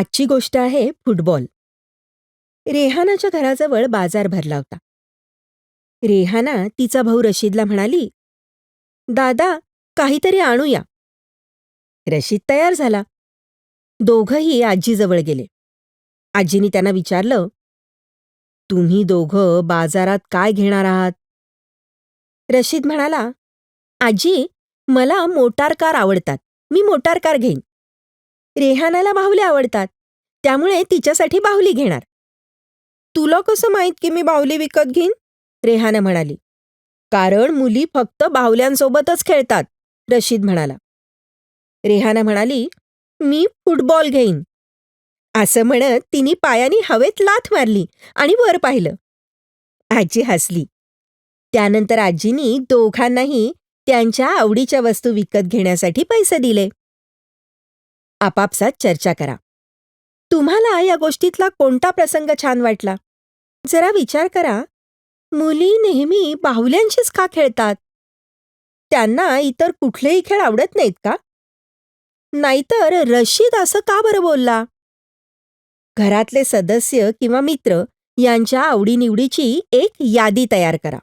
आजची गोष्ट आहे फुटबॉल. रेहानाच्या घराजवळ बाजार भरला होता. रेहाना तिचा भाऊ रशीदला म्हणाली, "दादा, काहीतरी आणूया." रशीद तयार झाला. दोघंही आजीजवळ गेले. आजीने त्यांना विचारलं, "तुम्ही दोघं बाजारात काय घेणार आहात?" रशीद म्हणाला, "आजी, मला मोटार कार आवडतात. मी मोटार कार घेईन. रेहानाला बाहुल्या आवडतात, त्यामुळे तिच्यासाठी बाहुली घेणार." "तुला कसं माहीत की मी बाहुली विकत घेईन?" रेहाना म्हणाली. "कारण मुली फक्त बाहुल्यांसोबतच खेळतात," रशीद म्हणाला. रेहाना म्हणाली, "मी फुटबॉल घेईन." असं म्हणत तिने पायाने हवेत लाथ मारली आणि वर पाहिलं. आजी हसली. त्यानंतर आजीनी दोघांनाही त्यांच्या आवडीच्या वस्तू विकत घेण्यासाठी पैसे दिले. आपापसात चर्चा करा. तुम्हाला या गोष्टीतला कोणता प्रसंग छान वाटला? जरा विचार करा. मुली नेहमी बाहुल्यांशीच का खेळतात? त्यांना इतर कुठलेही खेळ आवडत नाहीत का? नाहीतर रशीद असं का बरं बोलला? घरातले सदस्य किंवा मित्र यांच्या आवडीनिवडीची एक यादी तयार करा.